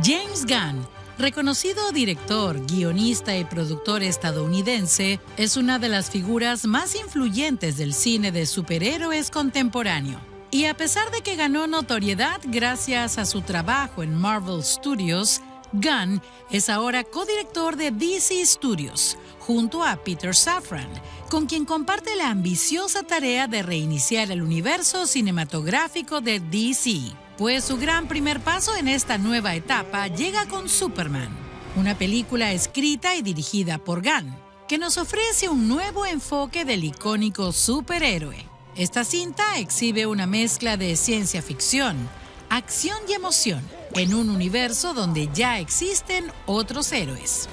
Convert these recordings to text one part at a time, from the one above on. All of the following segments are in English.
James Gunn, reconocido director, guionista y productor estadounidense, es una de las figuras más influyentes del cine de superhéroes contemporáneo. Y a pesar de que ganó notoriedad gracias a su trabajo en Marvel Studios, Gunn es ahora codirector de DC Studios, junto a Peter Safran, con quien comparte la ambiciosa tarea de reiniciar el universo cinematográfico de DC. Pues su gran primer paso en esta nueva etapa llega con Superman, una película escrita y dirigida por Gunn, que nos ofrece un nuevo enfoque del icónico superhéroe. Esta cinta exhibe una mezcla de ciencia ficción, acción y emoción, en un universo donde ya existen otros héroes.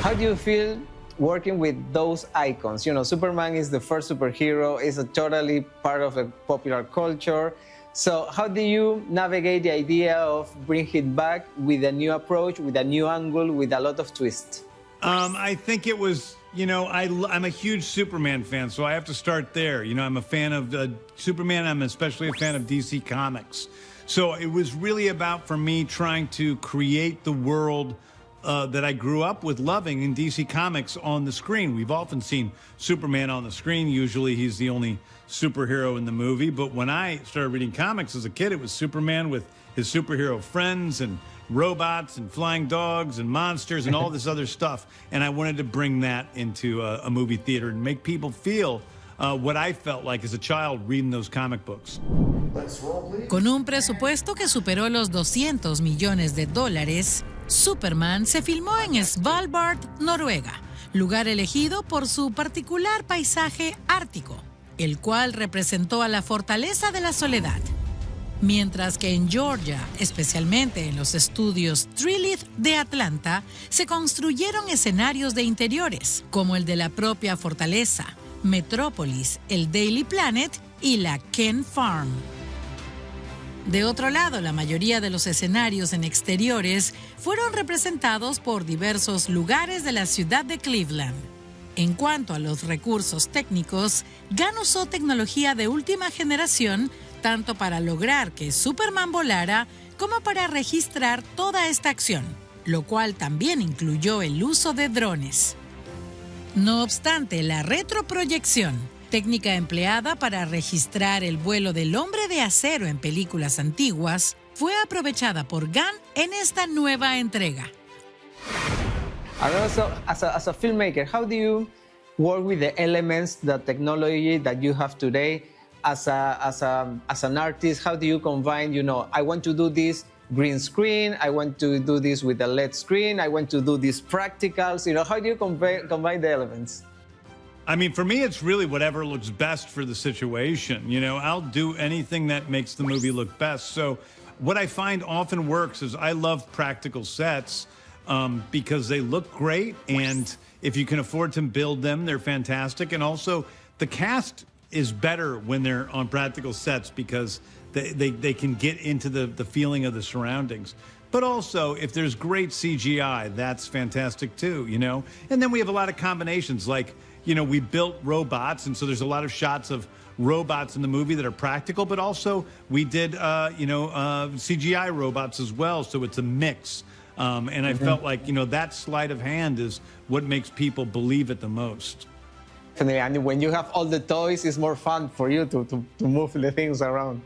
How do you feel working with those icons? You know, Superman is the first superhero, is a totally part of a popular culture. So how do you navigate the idea of bringing it back with a new approach, with a new angle, with a lot of twists? I think it was, you know, I'm a huge Superman fan, so I have to start there. You know, I'm a fan of Superman. I'm especially a fan of DC Comics. So it was really about, for me, trying to create the world that I grew up with loving in DC Comics on the screen. We've often seen Superman on the screen. Usually he's the only superhero in the movie. But when I started reading comics as a kid, it was Superman with his superhero friends and robots and flying dogs and monsters and all this other stuff. And I wanted to bring that into a movie theater and make people feel what I felt like as a child reading those comic books. Con un presupuesto que superó los $200 millones, Superman se filmó en Svalbard, Noruega, lugar elegido por su particular paisaje ártico, el cual representó a la fortaleza de la soledad. Mientras que en Georgia, especialmente en los estudios Trilith de Atlanta, se construyeron escenarios de interiores, como el de la propia fortaleza, Metrópolis, el Daily Planet y la Ken Farm. De otro lado, la mayoría de los escenarios en exteriores fueron representados por diversos lugares de la ciudad de Cleveland. En cuanto a los recursos técnicos, Gunn usó tecnología de última generación tanto para lograr que Superman volara como para registrar toda esta acción, lo cual también incluyó el uso de drones. No obstante, la retroproyección, técnica empleada para registrar el vuelo del hombre de acero en películas antiguas, fue aprovechada por Gunn en esta nueva entrega. And also, as a filmmaker, how do you work with the elements, the technology that you have today? As an artist, how do you combine, you know, I want to do this green screen, I want to do this with a LED screen, I want to do these practicals, you know, how do you combine the elements? I mean, for me, it's really whatever looks best for the situation. You know, I'll do anything that makes the movie look best. So what I find often works is I love practical sets because they look great. And if you can afford to build them, they're fantastic. And also the cast is better when they're on practical sets because they can get into the feeling of the surroundings. But also, if there's great CGI, that's fantastic too, you know? And then we have a lot of combinations, like, you know, we built robots, and so there's a lot of shots of robots in the movie that are practical, but also we did, CGI robots as well, so it's a mix. And I felt like, you know, that sleight of hand is what makes people believe it the most. And when you have all the toys, it's more fun for you to move the things around.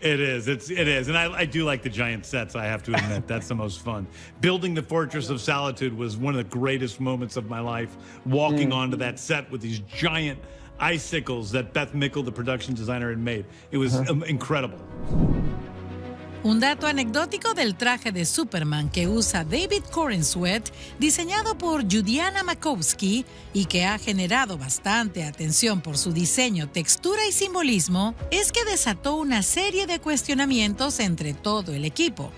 It is. It is. And I do like the giant sets, I have to admit. That's the most fun. Building the Fortress of Solitude was one of the greatest moments of my life, walking onto that set with these giant icicles that Beth Mickle, the production designer, had made. It was incredible. Un dato anecdótico del traje de Superman que usa David Corenswet, diseñado por Judiana Makowski y que ha generado bastante atención por su diseño, textura y simbolismo, es que desató una serie de cuestionamientos entre todo el equipo,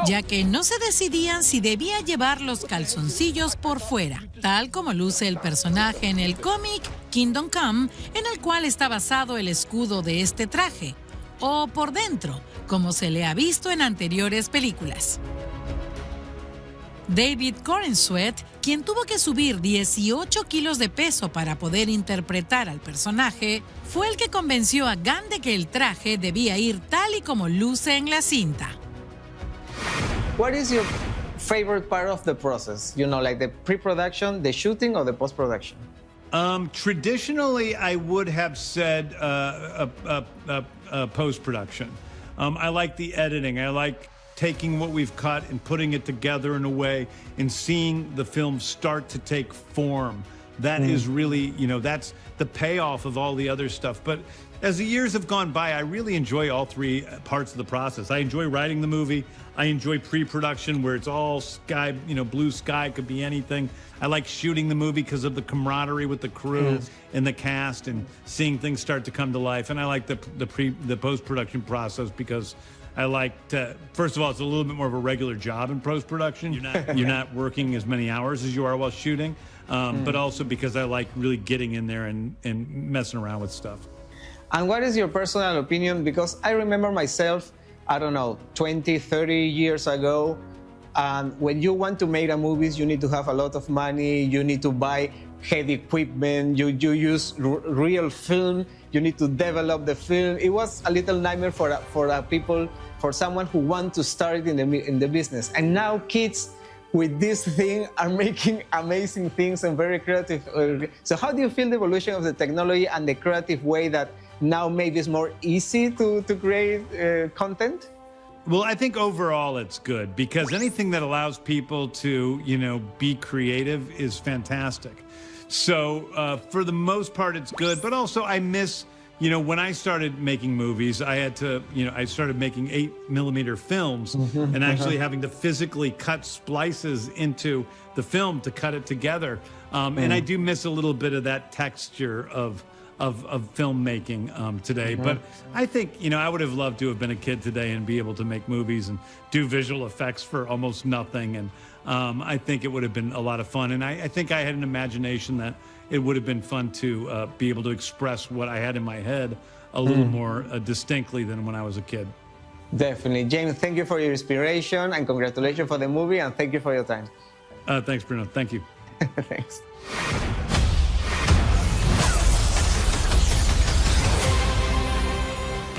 ya que no se decidían si debía llevar los calzoncillos por fuera, tal como luce el personaje en el cómic Kingdom Come, en el cual está basado el escudo de este traje, o por dentro, como se le ha visto en anteriores películas. David Corenswet, quien tuvo que subir 18 kilos de peso para poder interpretar al personaje, fue el que convenció a Gunn de que el traje debía ir tal y como luce en la cinta. What is your favorite part of the process? You know, like the pre-production, the shooting, or the post-production? Traditionally, I would have said post-production. I like the editing. I like taking what we've cut and putting it together in a way and seeing the film start to take form. That is really, you know, that's the payoff of all the other stuff. But as the years have gone by, I really enjoy all three parts of the process. I enjoy writing the movie. I enjoy pre-production where it's all sky, you know, blue sky, could be anything. I like shooting the movie because of the camaraderie with the crew and the cast and seeing things start to come to life. And I like the post-production process because I like to, first of all, it's a little bit more of a regular job in post-production. You're not working as many hours as you are while shooting, but also because I like really getting in there and messing around with stuff. And what is your personal opinion? Because I remember myself, I don't know, 20, 30 years ago, and when you want to make a movie, you need to have a lot of money, you need to buy heavy equipment, you use real film, you need to develop the film. It was a little nightmare for someone who wants to start in the business. And now kids with this thing are making amazing things and very creative. So how do you feel the evolution of the technology and the creative way that now maybe it's more easy to create content? Well, I think overall it's good because anything that allows people to, you know, be creative is fantastic. So for the most part, it's good. But also I miss, you know, when I started making movies, I had to, you know, I started making 8mm films and actually having to physically cut splices into the film to cut it together. And I do miss a little bit of that texture of filmmaking today. But I think, you know, I would have loved to have been a kid today and be able to make movies and do visual effects for almost nothing. And I think it would have been a lot of fun. And I think I had an imagination that it would have been fun to be able to express what I had in my head a little more distinctly than when I was a kid. Definitely. James, thank you for your inspiration and congratulations for the movie and thank you for your time. Thanks, Bruno. Thank you. Thanks.